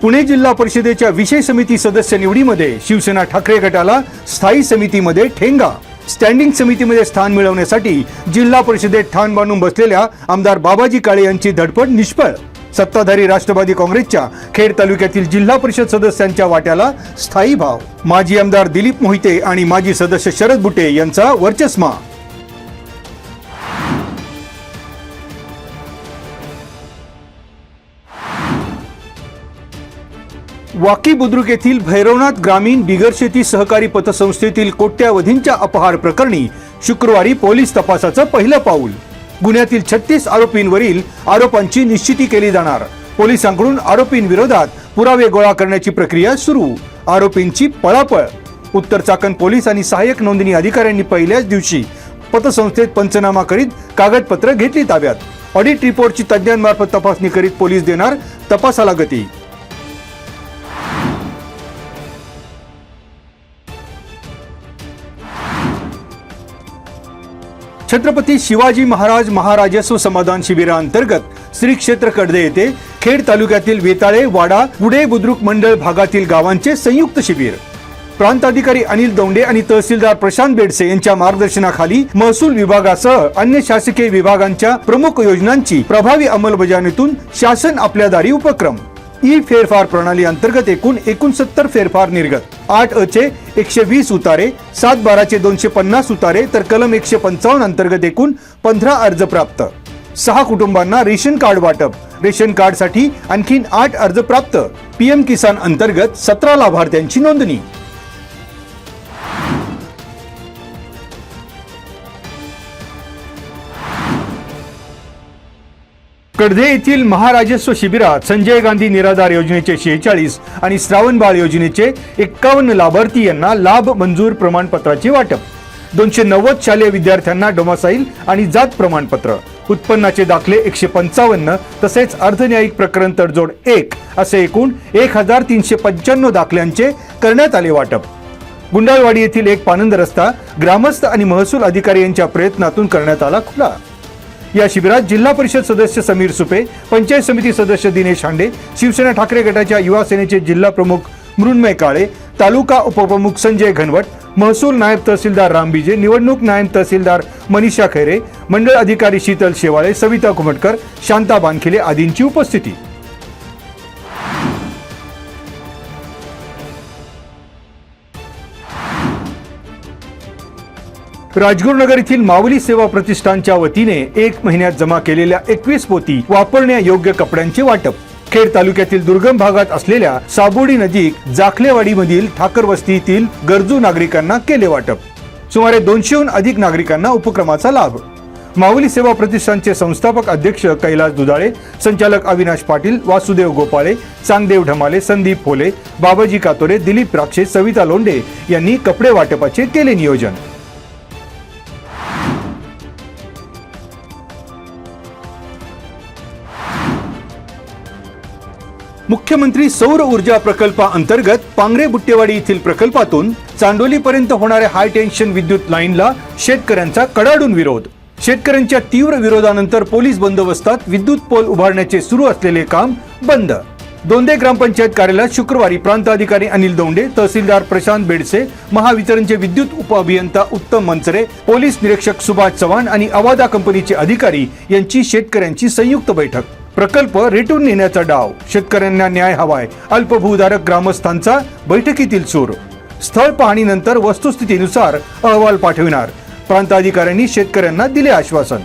पुणे जिल्हा परिषदेच्या विषय समिती सदस्य निवडीमध्ये शिवसेना ठाकरे गटाला स्थायी समितीमध्ये ठेंगा। स्टँडिंग समितीमध्ये स्थान मिळवण्यासाठी जिल्हा परिषदेत ठाण बांधून बसलेल्या आमदार बाबाजी काळे यांची धडपड निष्फळ। सत्ताधारी राष्ट्रवादी काँग्रेसच्या खेड तालुक्यातील जिल्हा परिषद सदस्यांच्या वाट्याला स्थायी भाव। माजी आमदार दिलीप मोहिते आणि माजी सदस्य शरद बुटे यांचा वर्चस्मा। वाकी बुद्रुक येथील भैरवनाथ ग्रामीण बिगर शेती सहकारी पतसंस्थेतील कोट्यावधींच्या अपहार प्रकरणी शुक्रवारी पोलीस तपासाचं पहिलं पाऊल। गुन्ह्यातील 36 आरोपींवरील आरोपांची निश्चिती केली जाणार। पोलिसांकडून आरोपींविरोधात पुरावे गोळा करण्याची प्रक्रिया सुरू। आरोपींची पळापळ। उत्तर चाकण पोलीस आणि सहाय्यक नोंदणी अधिकाऱ्यांनी पहिल्याच दिवशी पतसंस्थेत पंचनामा करीत कागदपत्र घेतली ताब्यात। ऑडिट रिपोर्टची तज्ज्ञांमार्फत तपासणी करीत पोलीस देणार तपासाला गती। छत्रपती शिवाजी महाराज महाराजस्व समाधान शिबिरांतर्गत श्री क्षेत्र कडदे येथे खेड तालुक्यातील वेताळे, वाडा, पुढे बुद्रुक मंडळ भागातील गावांचे संयुक्त शिबिर। प्रांत अधिकारी अनिल दौंडे आणि तहसीलदार प्रशांत बेडसे यांच्या मार्गदर्शनाखाली महसूल विभागासह अन्य शासकीय विभागांच्या प्रमुख योजनांची प्रभावी अंमलबजावणीतून शासन आपल्या दारी उपक्रम। ई फेरफार प्रणाली अंतर्गत एकूण 69 फेरफार निर्गत। 8 चे 120 उतारे, 7/12 चे 250 उतारे तर कलम 155 अंतर्गत एकूण 15 अर्ज प्राप्त। 6 कुटुंबांना रेशन कार्ड वाटप। रेशन कार्ड साठी आणखी 8 अर्ज प्राप्त। पीएम किसान अंतर्गत 17 लाभार्थ्यांची नोंदणी। कडधे येथील महाराजस्व शिबिरात संजय गांधी निराधार योजनेचे 46 आणि श्रावण बाळ योजनेचे 51 लाभार्थी यांना लाभ मंजूर प्रमाणपत्राचे वाटप। 290 शालेय विद्यार्थ्यांना डोमासाईल आणि जात प्रमाणपत्र। उत्पन्नाचे दाखले 155 तसेच अर्धन्यायिक प्रकरण तडजोड 1 असे एकूण 1395 दाखल्यांचे करण्यात आले वाटप। गुंडाळवाडी येथील एक पानंद रस्ता ग्रामस्थ आणि महसूल अधिकारी यांच्या प्रयत्नातून करण्यात आला खुला। या शिबिरात जिल्हा परिषद सदस्य समीर सुपे, पंचायत समिती सदस्य दिनेश हांडे, शिवसेना ठाकरे गटाच्या युवा सेनेचे जिल्हा प्रमुख मृण्मय काळे, तालुका उपप्रमुख संजय घनवट, महसूल नायब तहसीलदार राम बिजे, निवडणूक नायब तहसीलदार मनीषा खैरे, मंडळ अधिकारी शीतल शेवाळे, सविता कुमटकर, शांता बानखिले आदींची उपस्थिती। राजगुरुनगर येथील माऊली सेवा प्रतिष्ठानच्या वतीने 1 महिन्यात जमा केलेल्या 21 पोती वापरण्यायोग्य कपड्यांचे वाटप। खेड तालुक्यातील दुर्गम भागात असलेल्या साबोडी नजीक जाखलेवाडी मधील ठाकर वस्तीतील गरजू नागरिकांना केले वाटप। सुमारे 200हून अधिक नागरिकांना उपक्रमाचा लाभ। माऊली सेवा प्रतिष्ठानचे संस्थापक अध्यक्ष कैलास दुधाळे, संचालक अविनाश पाटील, वासुदेव गोपाळे, चांगदेव ढमाले, संदीप फोले, बाबाजी कातोरे, दिलीप राक्षे, सविता लोंढे यांनी कपडे वाटपाचे केले नियोजन। मुख्यमंत्री सौर ऊर्जा प्रकल्पाअंतर्गत पांगरे बुट्टेवाडी येथील प्रकल्पातून चांडोलीपर्यंत होणाऱ्या हाय टेन्शन विद्युत लाईनला शेतकऱ्यांचा कडाडून विरोध। शेतकऱ्यांच्या तीव्र विरोधानंतर पोलीस बंदोबस्तात विद्युत पोल उभारण्याचे सुरू असलेले काम बंद। दोंदे ग्रामपंचायत कार्यालयात शुक्रवारी प्रांत अधिकारी अनिल दौंडे, तहसीलदार प्रशांत बेडसे, महावितरणचे विद्युत उपअभियंता उत्तम मंचरे, पोलीस निरीक्षक सुभाष चव्हाण आणि अवादा कंपनीचे अधिकारी यांची शेतकऱ्यांची संयुक्त बैठक। प्रकल्प रेटून नेण्याचा डाव, शेतकऱ्यांना न्याय हवाय, अल्पभूधारक ग्रामस्थांचा बैठकीतील सूर। स्थळ पाहणीनंतर वस्तुस्थितीनुसार अहवाल पाठविणार, प्रांताधिकाऱ्यांनी शेतकऱ्यांना दिले आश्वासन।